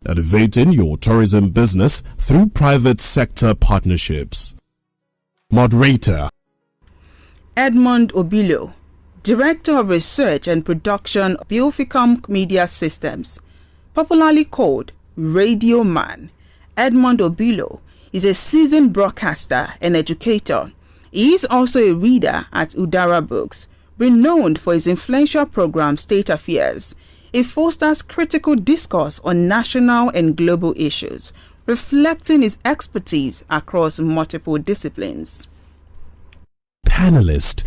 elevating your tourism business through private sector partnerships. Moderator Edmund Obilo, Director of Research and Production, Bioficom Media Systems, popularly called Radio Man. Edmund Obilo is a seasoned broadcaster and educator. He is also a reader at Udara Books, renowned for his influential program State Affairs. It fosters critical discourse on national and global issues, reflecting his expertise across multiple disciplines. Panelist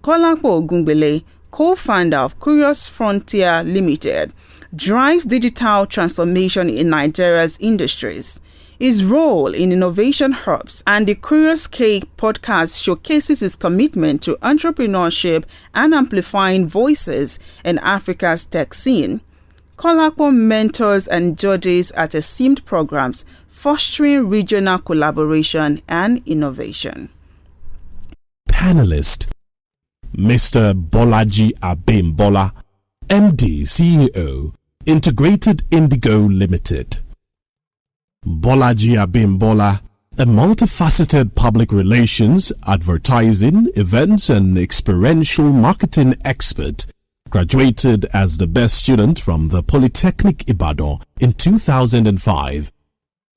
Kolapo Ogungbele, co-founder of Curious Frontier Limited, drives digital transformation in Nigeria's industries. His role in innovation hubs and the Curious Cake podcast showcases his commitment to entrepreneurship and amplifying voices in Africa's tech scene. Kolapo mentors and judges at esteemed programs, fostering regional collaboration and innovation. Panelist Mr. Bolaji Abimbola, MD CEO, Integrated Indigo Limited. Bolaji Abimbola, a multifaceted public relations, advertising, events and experiential marketing expert, graduated as the best student from the Polytechnic Ibadan in 2005.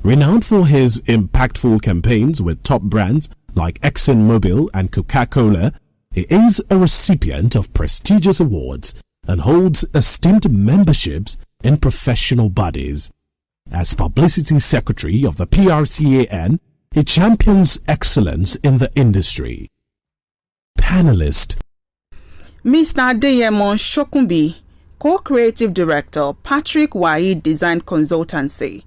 Renowned for his impactful campaigns with top brands like ExxonMobil and Coca-Cola, he is a recipient of prestigious awards and holds esteemed memberships in professional bodies. As Publicity Secretary of the PRCAN, he champions excellence in the industry. Panelist Mr. Adeyemo Shokunbi, Co-Creative Director, Patrick Waheed Design Consultancy.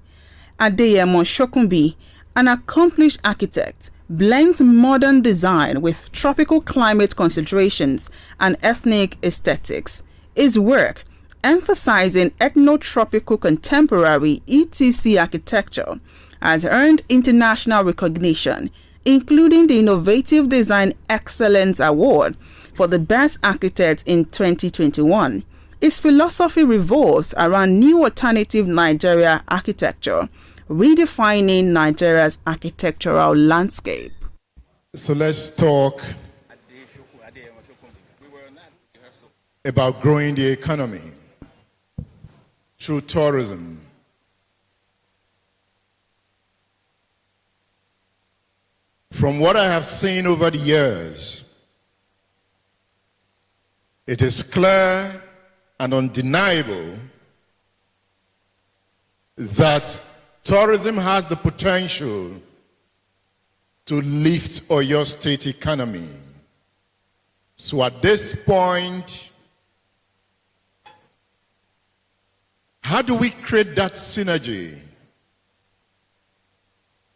Adeyemo Shokunbi, an accomplished architect, blends modern design with tropical climate considerations and ethnic aesthetics. His work, emphasizing ethno-tropical contemporary ETC architecture, has earned international recognition, including the Innovative Design Excellence Award for the Best Architect in 2021. His philosophy revolves around new alternative Nigeria architecture, redefining Nigeria's architectural landscape. So let's talk about growing the economy through tourism. From what I have seen over the years, it is clear and undeniable that tourism has the potential to lift Oyo State economy. So at this point, how do we create that synergy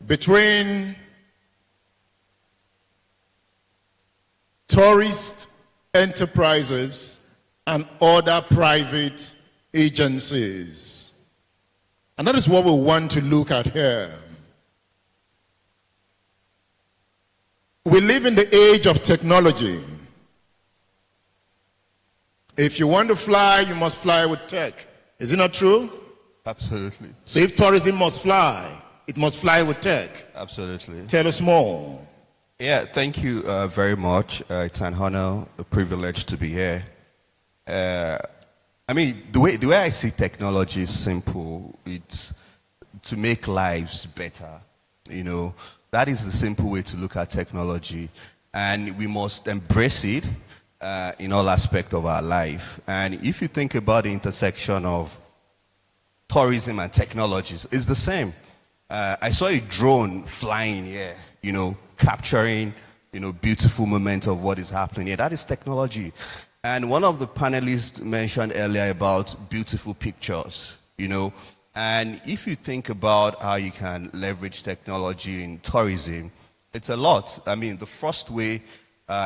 between tourist enterprises and other private agencies? And that is what we want to look at here. We live in the age of technology. If you want to fly, you must fly with tech. Is it not true? Absolutely. So if tourism must fly, it must fly with tech. Absolutely. Tell us more. Yeah, thank you very much. It's an honor, a privilege to be here. I mean, the way I see technology is simple. It's to make lives better. You know, that is the simple way to look at technology. And we must embrace it in all aspects of our life. And if you think about the intersection of tourism and technologies, it's the same. I saw a drone flying here, you know, capturing, you know, beautiful moment of what is happening here. That is technology. And one of the panelists mentioned earlier about beautiful pictures, you know. And if you think about how you can leverage technology in tourism, it's a lot. I mean, the first way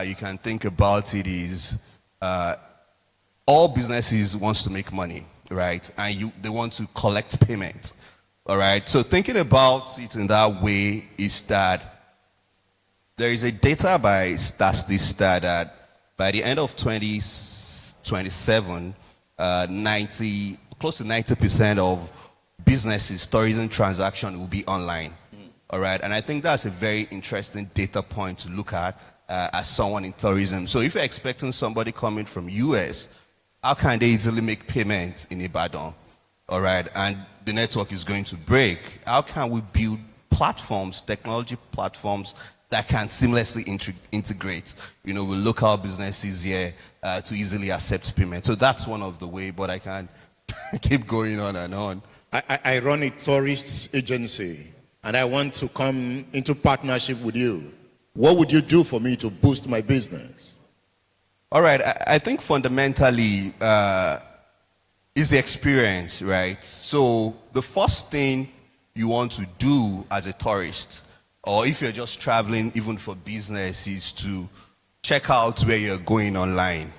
you can think about it is all businesses wants to make money, right? And they want to collect payment, all right? So thinking about it in that way is that there is a data by Statista that by the end of 2027, close to 90% of businesses, tourism transaction will be online. All right, and I think that's a very interesting data point to look at as someone in tourism. So if you're expecting somebody coming from US, how can they easily make payments in Ibadan? All right, and the network is going to break. How can we build platforms, technology platforms that can seamlessly integrate, with local businesses here to easily accept payment? So that's one of the way, but I can keep going on and on. I run a tourist agency, and I want to come into partnership with you. What would you do for me to boost my business? All right, I think fundamentally is the experience, right? So the first thing you want to do as a tourist, or if you're just traveling even for business, is to check out where you're going online.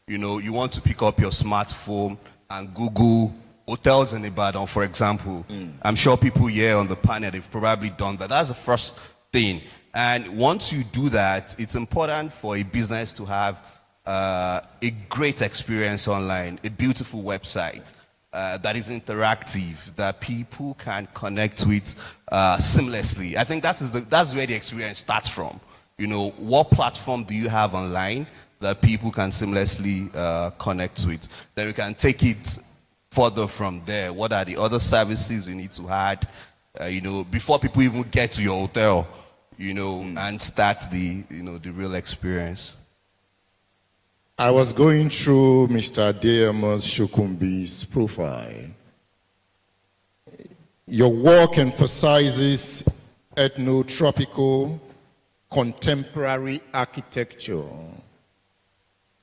You want to pick up your smartphone and Google hotels in Ibadan, for example. I'm sure people here on the panel, they've probably done that. That's the first thing. And once you do that, it's important for a business to have a great experience online, a beautiful website that is interactive, that people can connect with seamlessly. I think that's where the experience starts from. What platform do you have online that people can seamlessly connect with? Then we can take it further from there. What are the other services you need to add, before people even get to your hotel, and start the real experience? I was going through Mr. Adeyomo's Shokumbi's profile. Your work emphasizes ethno-tropical contemporary architecture.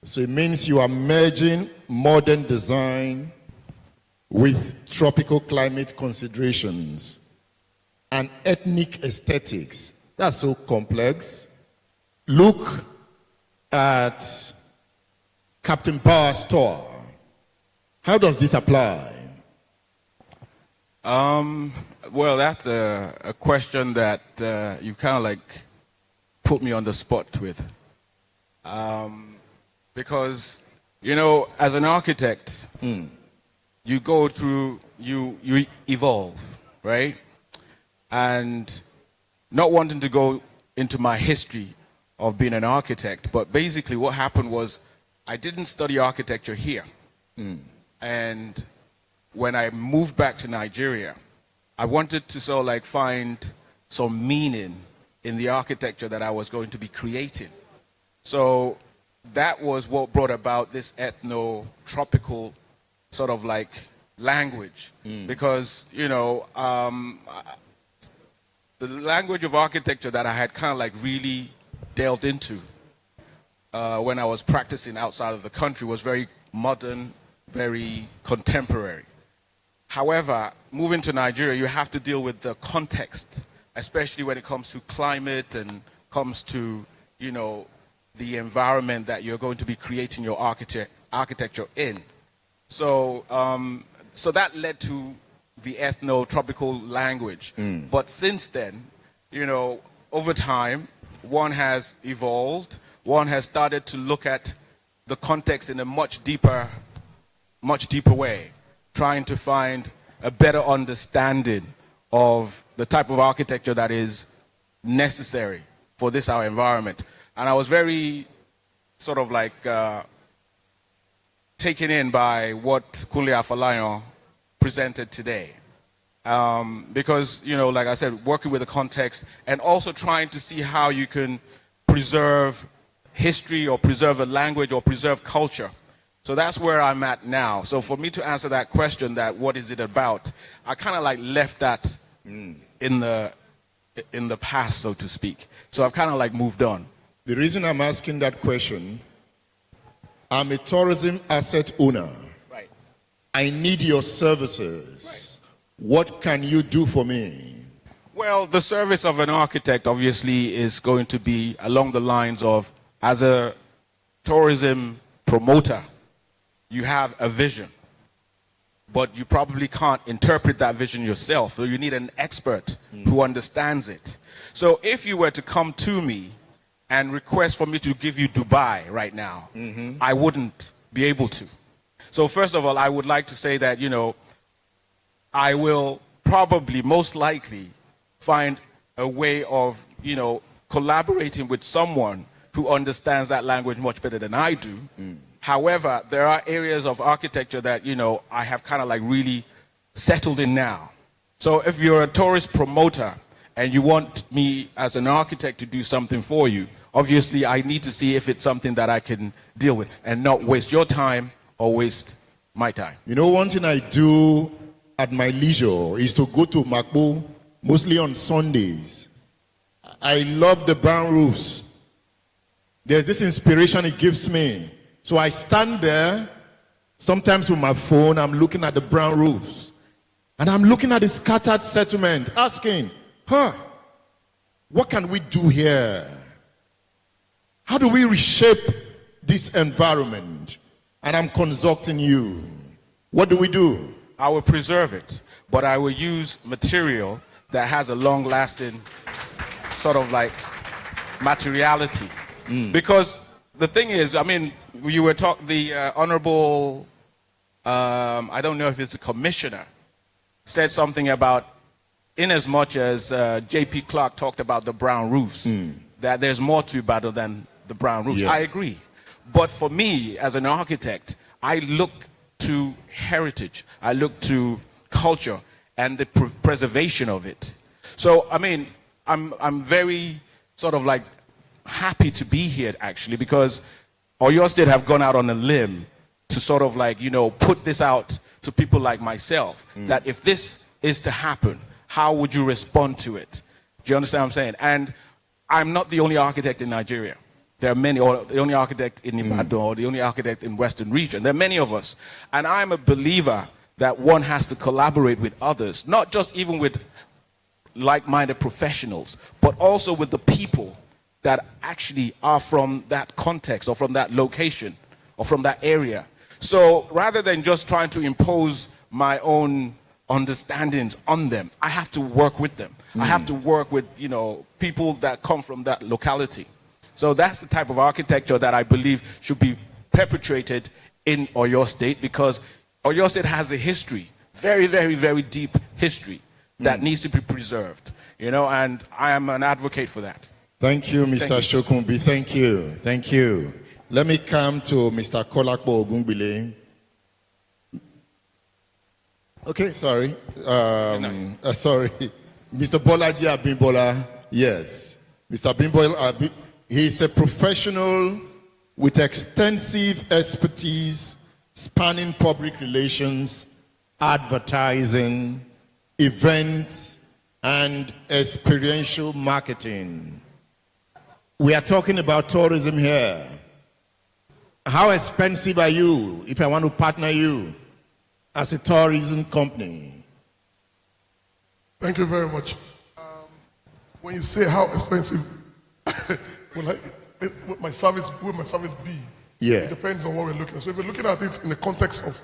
So it means you are merging modern design with tropical climate considerations and ethnic aesthetics. That's so complex. Look at Captain Barr's store. How does this apply? Well, that's a question that you kind of like put me on the spot with. Because, as an architect, you go through, you evolve, right? And not wanting to go into my history of being an architect, but basically what happened was I didn't study architecture here. And when I moved back to Nigeria, I wanted to sort of like find some meaning in the architecture that I was going to be creating. So that was what brought about this ethno-tropical sort of like language. Because, the language of architecture that I had kind of like really delved into when I was practicing outside of the country was very modern, very contemporary. However, moving to Nigeria, you have to deal with the context, especially when it comes to climate and comes to, the environment that you're going to be creating your architecture in. So, so that led to the ethno-tropical language. But since then, over time, one has evolved, one has started to look at the context in a much deeper way, trying to find a better understanding of the type of architecture that is necessary for this our environment. And I was very sort of like taken in by what Kunle Afolayan presented today. Because, like I said, working with the context and also trying to see how you can preserve history or preserve a language or preserve culture. So that's where I'm at now. So for me to answer that question, that what is it about, I kind of like left that in the past, so to speak. So I've kind of like moved on. The reason I'm asking that question, I'm a tourism asset owner. Right. I need your services. Right. What can you do for me? Well, the service of an architect obviously is going to be along the lines of, as a tourism promoter, you have a vision, but you probably can't interpret that vision yourself. So you need an expert who understands it. So if you were to come to me and request for me to give you Dubai right now, I wouldn't be able to. So first of all, I would like to say that, I will probably, most likely, find a way of, collaborating with someone who understands that language much better than I do. However, there are areas of architecture that, I have kind of like really settled in now. So if you're a tourist promoter and you want me as an architect to do something for you, obviously I need to see if it's something that I can deal with and not waste your time or waste my time. One thing I do at my leisure is to go to Makbo, mostly on Sundays. I love the brown roofs. There's this inspiration it gives me. So I stand there, sometimes with my phone, I'm looking at the brown roofs. And I'm looking at the scattered settlement, asking, what can we do here? How do we reshape this environment? And I'm consulting you. What do we do? I will preserve it, but I will use material that has a long-lasting sort of like materiality. Because the thing is, you were talking, the Honorable, I don't know if it's a commissioner, said something about, in as much as J.P. Clark talked about the brown roofs, that there's more to battle than the brown roofs. Yeah. I agree. But for me, as an architect, I look to heritage. I look to culture and the preservation of it. So, I'm very sort of like happy to be here, actually, because Oyo State have gone out on a limb to sort of like, put this out to people like myself, that if this is to happen, how would you respond to it? Do you understand what I'm saying? And I'm not the only architect in Nigeria. There are many, or the only architect in Ibadan, or the only architect in Western region. There are many of us. And I'm a believer that one has to collaborate with others, not just even with like-minded professionals, but also with the people that actually are from that context or from that location or from that area. So rather than just trying to impose my own understandings on them, I have to work with them. I have to work with, people that come from that locality. So that's the type of architecture that I believe should be perpetrated in Oyo State, because Oyo State has a history, very, very, very deep history that needs to be preserved, and I am an advocate for that. Thank you, Mr. Shokunbi. Thank you. Thank you. Let me come to Mr. Kolakbo Ogunbile. Okay, sorry. Sorry. Mr. Bolaji Abimbola, yes. Mr. Abimbola, he's a professional with extensive expertise spanning public relations, advertising, events, and experiential marketing. We are talking about tourism here. How expensive are you if I want to partner you as a tourism company? Thank you very much. When you say how expensive will my service be? Yeah. It depends on what we're looking at. So if we're looking at it in the context of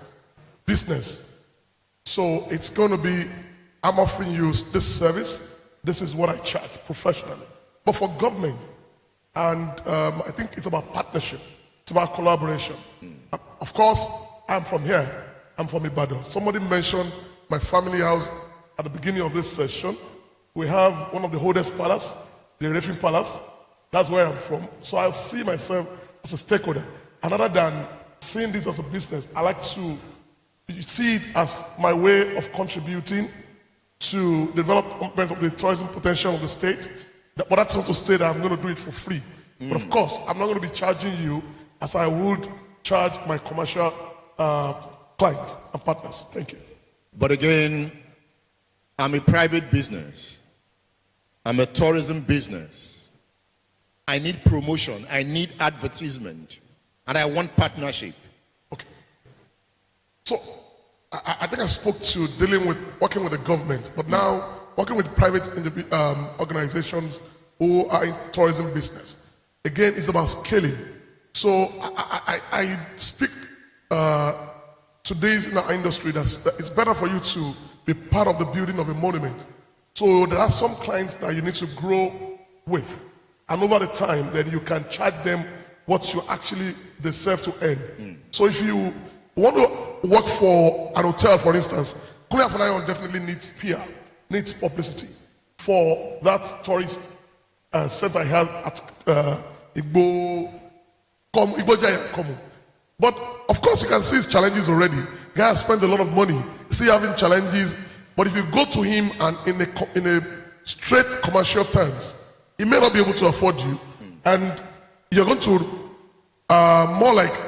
business, so it's going to be, I'm offering you this service, this is what I charge professionally. But for government, and I think it's about partnership, it's about collaboration. Of course, I'm from here, I'm from Ibadan. Somebody mentioned my family house at the beginning of this session. We have one of the oldest palace, the Refin Palace. That's where I'm from. So I see myself as a stakeholder. And rather than seeing this as a business, I like to see it as my way of contributing to development of the tourism potential of the state. But that's not to say that I'm going to do it for free. But of course, I'm not going to be charging you as I would charge my commercial clients and partners. Thank you. But again, I'm a private business. I'm a tourism business. I need promotion. I need advertisement. And I want partnership. Okay. So, I think I spoke to working with the government, but now working with private organizations who are in tourism business. Again, it's about scaling. So I speak to these in our industry that it's better for you to be part of the building of a monument. So there are some clients that you need to grow with. And over the time, then you can charge them what you actually deserve to earn. So if you want to work for an hotel, for instance, Korea Fanayon definitely needs PR, needs publicity for that tourist center I have at Igbo Giant Komu. But of course, you can see his challenges already. Guy has spent a lot of money, still having challenges. But if you go to him and in a straight commercial terms, he may not be able to afford you, and you're going to more like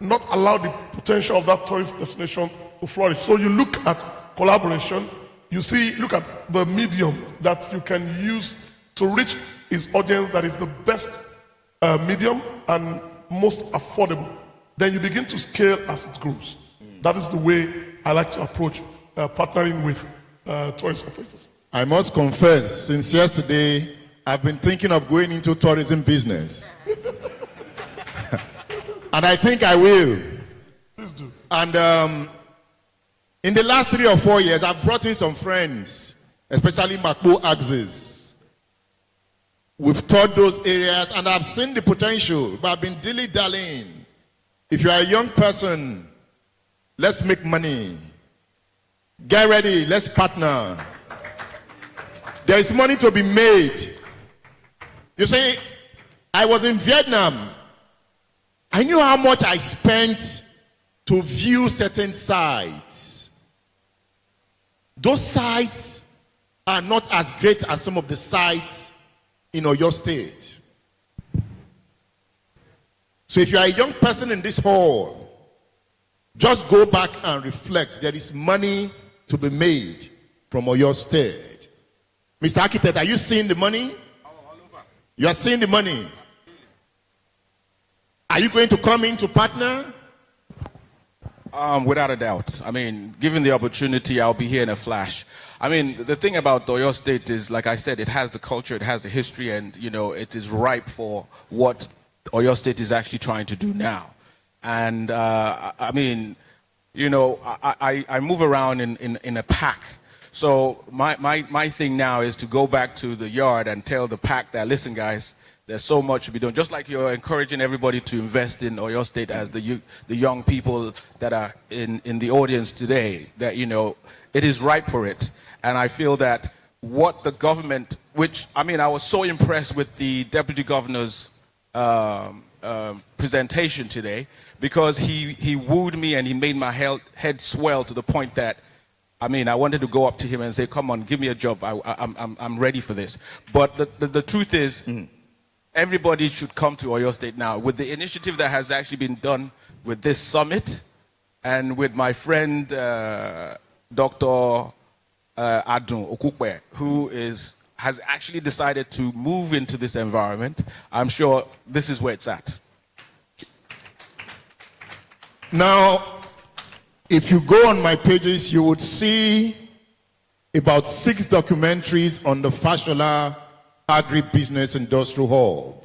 not allow the potential of that tourist destination to flourish. So you look at collaboration. Look at the medium that you can use to reach his audience that is the best medium and most affordable. Then you begin to scale as it grows. That is the way I like to approach partnering with tourist operators. I must confess, since yesterday, I've been thinking of going into tourism business. And I think I will. Please do. And in the last 3 or 4 years, I've brought in some friends, especially Makbo axes. We've toured those areas and I've seen the potential, but I've been dilly-dallying. If you are a young person, let's make money. Get ready, let's partner. There is money to be made. You see, I was in Vietnam. I knew how much I spent to view certain sites. Those sites are not as great as some of the sites in your state. So if you are a young person in this hall, just go back and reflect. There is money to be made from your state. Mr. Architect, are you seeing the money? You are seeing the money. Are you going to come in to partner? Without a doubt. I mean, given the opportunity, I'll be here in a flash. I mean, the thing about Oyo State is, like I said, it has the culture, it has the history, and, you know, it is ripe for what Oyo State is actually trying to do now. And, I mean, you know, I move around in a pack. So my thing now is to go back to the yard and tell the pack that, listen, guys, there's so much to be done. Just like you're encouraging everybody to invest in Oyo State as the young people that are in the audience today, that, you know, it is ripe for it. And I feel that what the government, which, I mean, I was so impressed with the Deputy Governor's presentation today, because he wooed me and he made my head swell to the point that, I mean, I wanted to go up to him and say, come on, give me a job. I'm ready for this. But the truth is, everybody should come to Oyo State now. With the initiative that has actually been done with this summit, and with my friend Dr. Adun Okukwe, who has actually decided to move into this environment, I'm sure this is where it's at. Now, if you go on my pages, you would see about 6 documentaries on the Fashola Agribusiness Industrial Hub.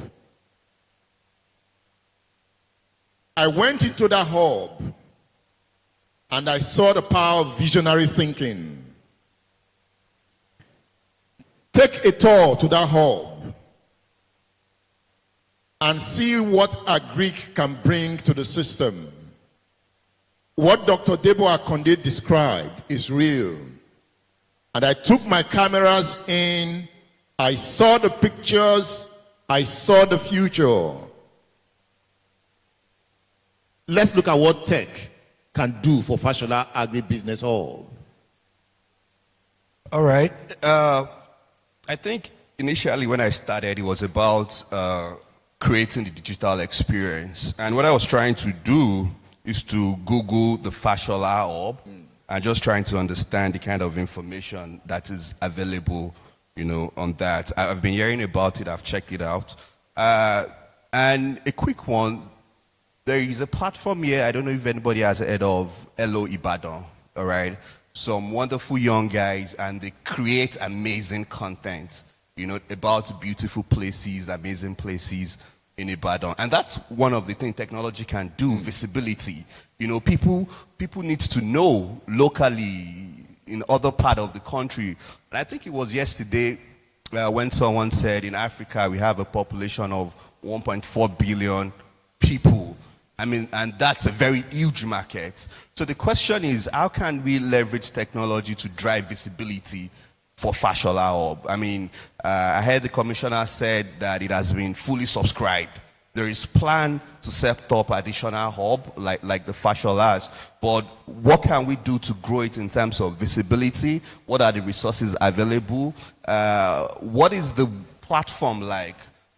I went into that hub and I saw the power of visionary thinking. Take a tour to that hub and see what Agric can bring to the system. What Dr. Debo Akonde described is real. And I took my cameras in, I saw the pictures, I saw the future. Let's look at what tech can do for Fashola Agribusiness Hub. All right. I think initially when I started, it was about creating the digital experience. And what I was trying to do is to Google the Fashola Hub and just trying to understand the kind of information that is available, you know, on that. I've been hearing about it, I've checked it out. And a quick one, there is a platform here, I don't know if anybody has heard of Hello Ibadan, all right? Some wonderful young guys, and they create amazing content, you know, about beautiful places, amazing places in Ibadan. And that's one of the things technology can do, visibility. You know, people need to know locally in other part of the country. And I think it was yesterday when someone said in Africa we have a population of 1.4 billion people. I mean, and that's a very huge market. So the question is, how can we leverage technology to drive visibility for Fashola Hub? I mean, I heard the commissioner said that it has been fully subscribed. There is plan to set up additional hub like the Fasholas, but what can we do to grow it in terms of visibility? What are the resources available? What is the platform like?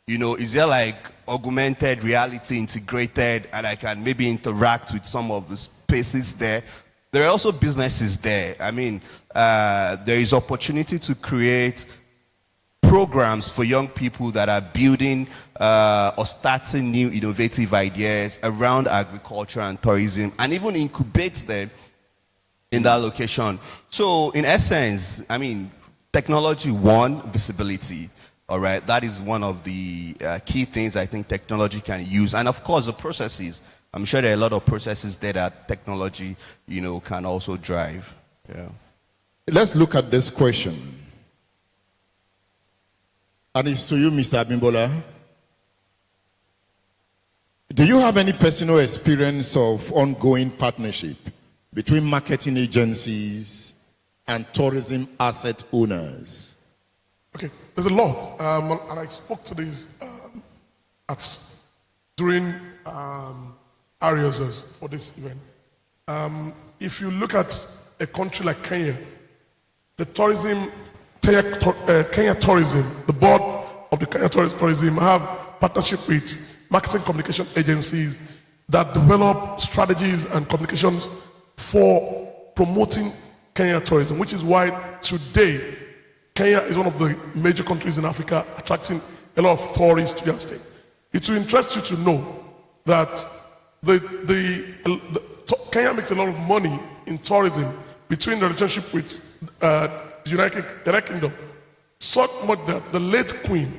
You know, is there like augmented reality integrated and I can maybe interact with some of the spaces there? There are also businesses there. I mean, there is opportunity to create programs for young people that are building or starting new innovative ideas around agriculture and tourism, and even incubate them in that location. So in essence, I mean, technology, one, visibility. All right, that is one of the key things I think technology can use. And of course, the processes. I'm sure there are a lot of processes there that technology, you know, can also drive. Yeah. Let's look at this question. And it's to you, Mr. Abimbola. Do you have any personal experience of ongoing partnership between marketing agencies and tourism asset owners? Okay, there's a lot, and I spoke to these during areas for this event. If you look at a country like Kenya, the Kenya Tourism, the board of the Kenya Tourism have partnership with marketing communication agencies that develop strategies and communications for promoting Kenya tourism, which is why today Kenya is one of the major countries in Africa attracting a lot of tourists to their state. It will interest you to know that Kenya makes a lot of money in tourism between the relationship with the United Kingdom. So much that the late Queen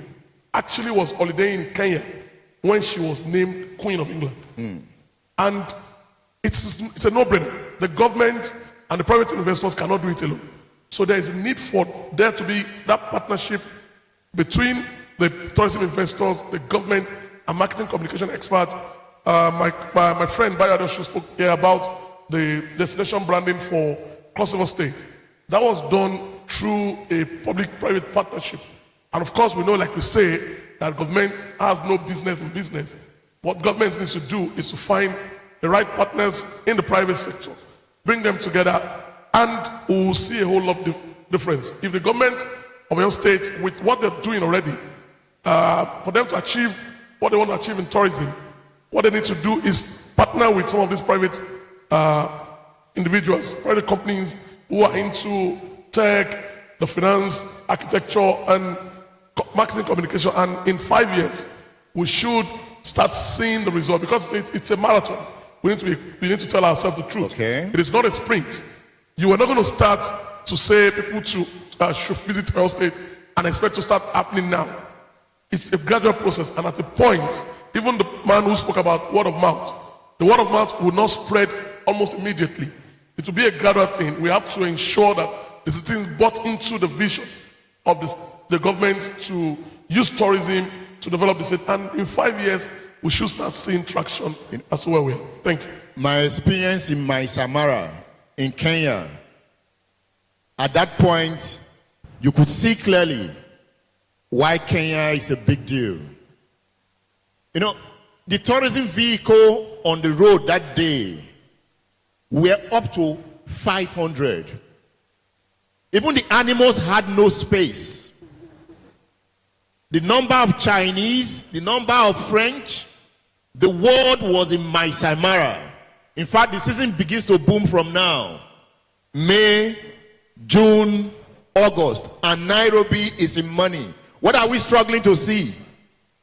actually was holidaying in Kenya when she was named Queen of England. And it's a no-brainer. The government and the private investors cannot do it alone. So there is a need for there to be that partnership between the tourism investors, the government, and marketing communication experts. My friend Bayado spoke here about the destination branding for crossover state. That was done through a public-private partnership. And of course, we know, like we say, that government has no business in business. What government needs to do is to find the right partners in the private sector, bring them together, and we'll see a whole lot of difference. If the government of your state, with what they're doing already, for them to achieve what they want to achieve in tourism, what they need to do is partner with some of these private individuals, private companies who are into tech, the finance, architecture, and marketing communication. And in 5 years, we should start seeing the result, because it's a marathon. We need to tell ourselves the truth. Okay. It is not a sprint. You are not going to start to say people should visit our state and expect to start happening now. It's a gradual process, and at a point, even the man who spoke about word of mouth, the word of mouth will not spread almost immediately. It will be a gradual thing. We have to ensure that the citizens bought into the vision of the government to use tourism to develop the state, and in 5 years, we should start seeing traction as well. Thank you. My experience in Samara in Kenya, at that point, you could see clearly why Kenya is a big deal. You know, the tourism vehicle on the road that day were up to 500. Even the animals had no space. The number of Chinese, the number of French, the world was in Samara. In fact, the season begins to boom from now. May, June, August, and Nairobi is in money. What are we struggling to see?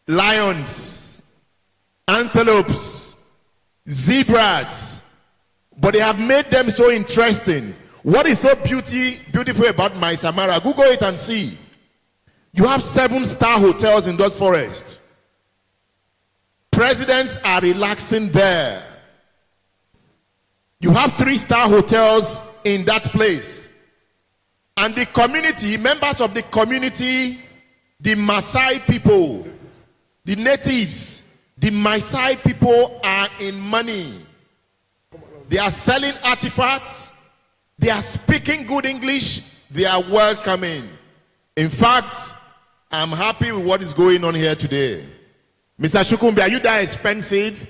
Lions, antelopes, zebras. But they have made them so interesting. What is so beautiful about Samara? Google it and see. You have 7-star hotels in those forests. Presidents are relaxing there. You have 3-star hotels in that place. And the community, members of the community, the Maasai people, the natives, The Maasai people are in money. They are selling artifacts. They are speaking good English. They are welcoming. In fact, I'm happy with what is going on here today. Mr. Shukumbi, are you that expensive?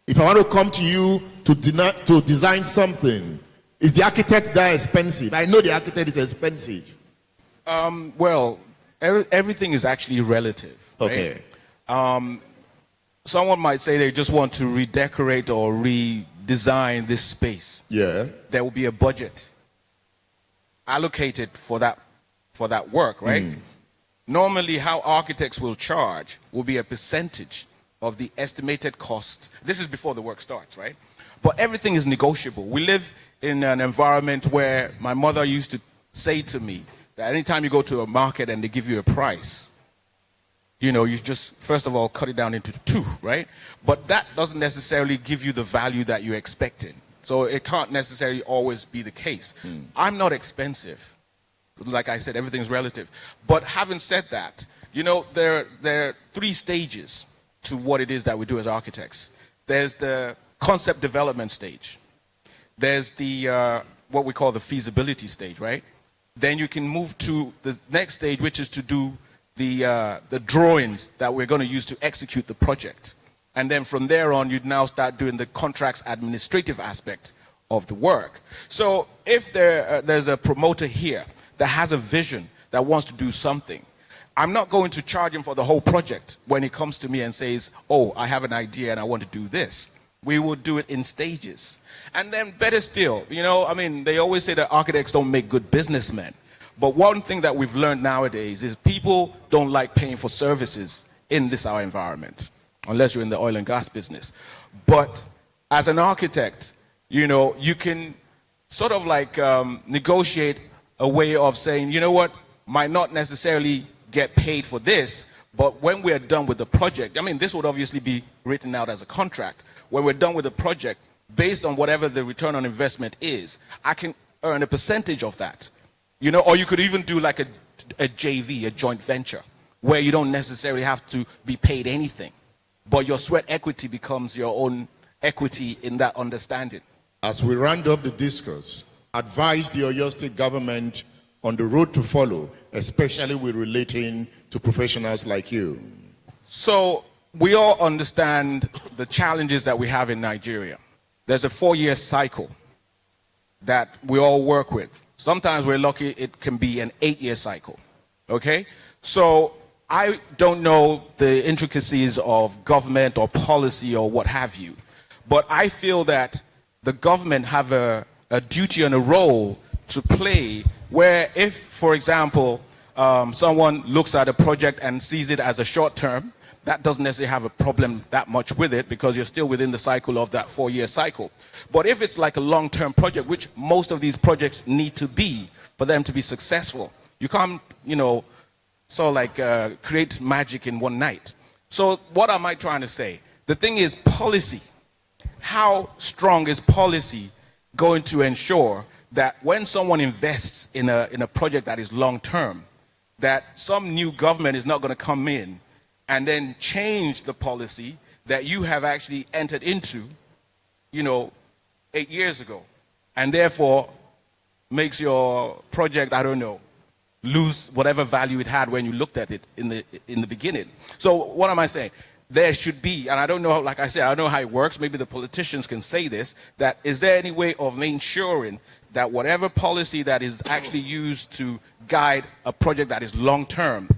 If I want to come to you to design something, is the architect that expensive? I know the architect is expensive. Well, everything is actually relative. Okay. Right? Someone might say they just want to redecorate or redesign this space. Yeah. There will be a budget allocated for that work, right? Normally, how architects will charge will be a percentage of the estimated cost. This is before the work starts, right? But everything is negotiable. We live in an environment where my mother used to say to me that anytime you go to a market and they give you a price, you know, you just, first of all, cut it down into two, right? But that doesn't necessarily give you the value that you're expecting. So it can't necessarily always be the case. I'm not expensive. Like I said, everything's relative. But having said that, you know, there are 3 stages to what it is that we do as architects. There's the concept development stage. There's the what we call the feasibility stage, right? Then you can move to the next stage, which is to do the drawings that we're going to use to execute the project. And then from there on, you'd now start doing the contracts administrative aspect of the work. So if there's a promoter here that has a vision that wants to do something, I'm not going to charge him for the whole project when he comes to me and says, oh, I have an idea and I want to do this. We will do it in stages. And then better still, you know, I mean, they always say that architects don't make good businessmen. But one thing that we've learned nowadays is people don't like paying for services in our environment, unless you're in the oil and gas business. But as an architect, you know, you can sort of like negotiate a way of saying, you know what, might not necessarily get paid for this, but when we're done with the project, I mean, this would obviously be written out as a contract. When we're done with the project, based on whatever the return on investment is, I can earn a percentage of that. You know, or you could even do like a JV, a joint venture, where you don't necessarily have to be paid anything, but your sweat equity becomes your own equity in that understanding. As we round up the discourse, advise the Oyo State government on the road to follow, especially with relating to professionals like you. So we all understand the challenges that we have in Nigeria. There's a 4-year cycle that we all work with. Sometimes we're lucky it can be an 8-year cycle, okay? So I don't know the intricacies of government or policy or what have you, but I feel that the government have a duty and a role to play where if, for example, someone looks at a project and sees it as a short term, that doesn't necessarily have a problem that much with it because you're still within the cycle of that 4-year cycle. But if it's like a long-term project, which most of these projects need to be for them to be successful, you can't, you know, sort of like create magic in one night. So what am I trying to say? The thing is policy. How strong is policy going to ensure that when someone invests in a project that is long-term, that some new government is not going to come in and then change the policy that you have actually entered into, you know, 8 years ago, and therefore makes your project, I don't know, lose whatever value it had when you looked at it in the beginning. So what am I saying? There should be, and I don't know, like I said, I don't know how it works, maybe the politicians can say this, that is there any way of ensuring that whatever policy that is actually used to guide a project that is long-term,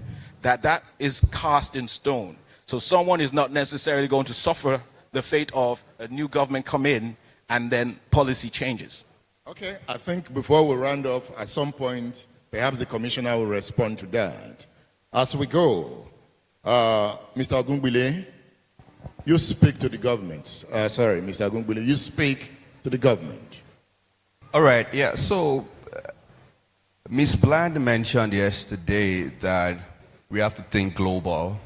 that is cast in stone. So someone is not necessarily going to suffer the fate of a new government come in and then policy changes. Okay, I think before we round off, at some point, perhaps the commissioner will respond to that. As we go, Mr. Ogungbile, you speak to the government. Sorry, Mr. Ogungbile, you speak to the government. All right, yeah, so Ms. Bland mentioned yesterday that we have to think global,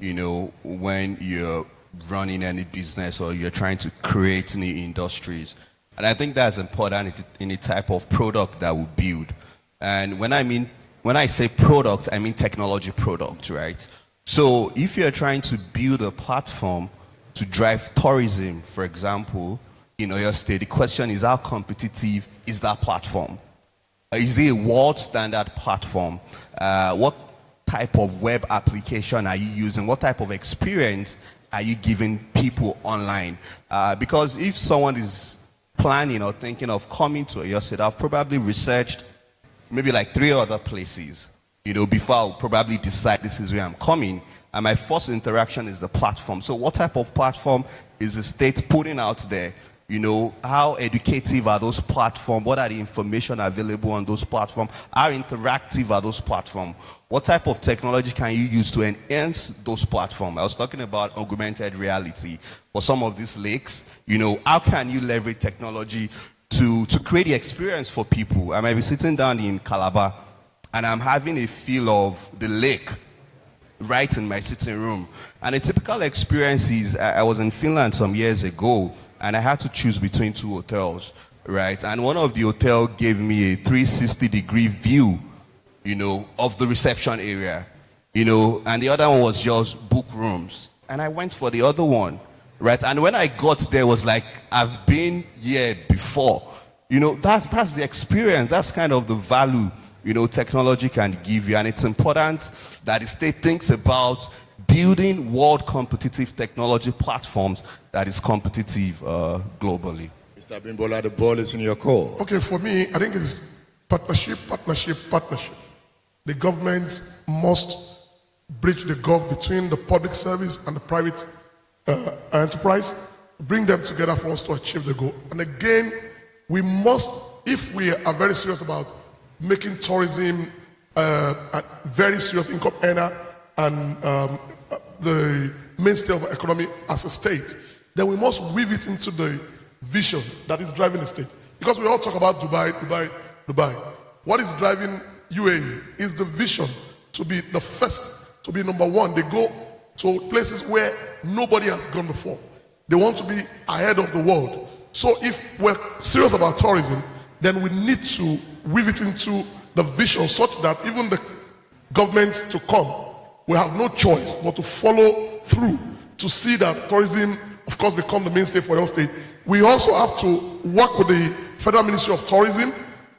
you know, when you're running any business or you're trying to create new industries. And I think that's important in the type of product that we build. And when I say product, I mean technology product, right? So if you're trying to build a platform to drive tourism, for example, in Oyo State, the question is, how competitive is that platform? Is it a world standard platform? What type of web application are you using? What type of experience are you giving people online? Because if someone is planning or thinking of coming to Oyo State, I've probably researched maybe like 3 other places, before I'll probably decide this is where I'm coming. And my first interaction is the platform. So what type of platform is the state putting out there? How educative are those platforms? What are the information available on those platforms? How interactive are those platforms? What type of technology can you use to enhance those platforms? I was talking about augmented reality for some of these lakes. How can you leverage technology to create the experience for people? I might be sitting down in Calabar and I'm having a feel of the lake right in my sitting room. And a typical experience is, I was in Finland some years ago, and I had to choose between 2 hotels, right? And one of the hotels gave me a 360-degree view, of the reception area, and the other one was just book rooms. And I went for the other one, right? And when I got there, it was like, I've been here before. That's the experience. That's kind of the value, technology can give you. And it's important that the state thinks about building world competitive technology platforms that is competitive globally. Mr. Abimbola, the ball is in your court. Okay, for me, I think it's partnership. The government must bridge the gulf between the public service and the private enterprise, bring them together for us to achieve the goal. And again, we must, if we are very serious about making tourism a very serious income earner and the mainstay of our economy as a state, then we must weave it into the vision that is driving the state. Because we all talk about Dubai. What is driving UAE is the vision to be the first, to be number one. They go to places where nobody has gone before. They want to be ahead of the world. So if we're serious about tourism, then we need to weave it into the vision such that even the government to come will have no choice but to follow through to see that tourism, of course, become the mainstay for your state. We also have to work with the Federal Ministry of Tourism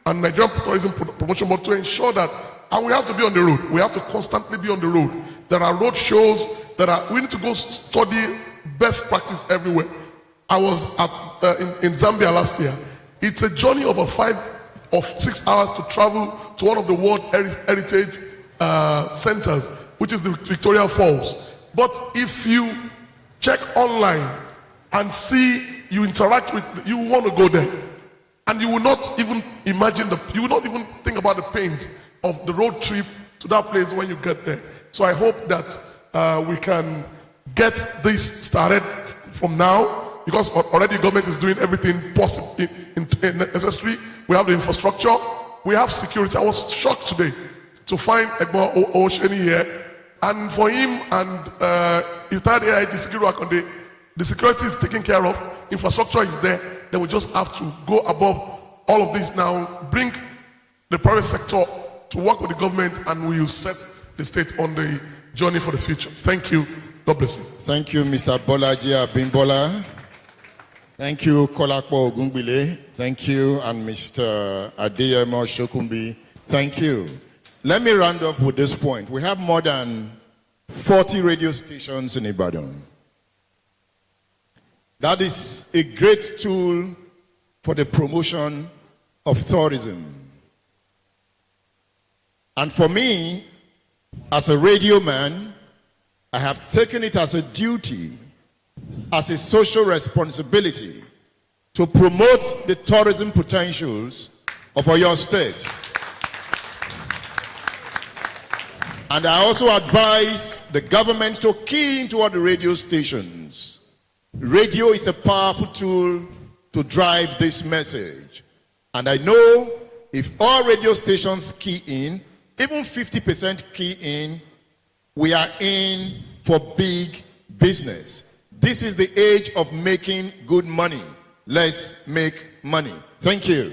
and Nigerian Tourism Promotion Board to ensure that, and we have to be on the road. We have to constantly be on the road. There are road shows we need to go study best practice everywhere. I was in Zambia last year. It's a journey of 5 or 6 hours to travel to one of the World Heritage centers, which is the Victoria Falls. But if you check online and see, you interact with, you want to go there. And you will not even imagine, you will not even think about the pains of the road trip to that place when you get there. So I hope that we can get this started from now, because already the government is doing everything possible necessary. We have the infrastructure, we have security. I was shocked today to find Edmund Obilo here, and for him and retired AIG security, the security is taken care of, infrastructure is there. Then we just have to go above all of this now, bring the private sector to work with the government, and we will set the state on the journey for the future. Thank you. God bless you. Thank you, Mr. Bolaji Abimbola. Thank you, Kolakpo Ogungbile. Thank you, and Mr. Adeyemo Shokumbi. Thank you. Let me round off with this point. We have more than 40 radio stations in Ibadan. That is a great tool for the promotion of tourism. And for me, as a radio man, I have taken it as a duty, as a social responsibility, to promote the tourism potentials of Oyo State. And I also advise the government to key into all the radio stations. Radio is a powerful tool to drive this message. And I know if all radio stations key in, even 50% key in, we are in for big business. This is the age of making good money. Let's make money. Thank you.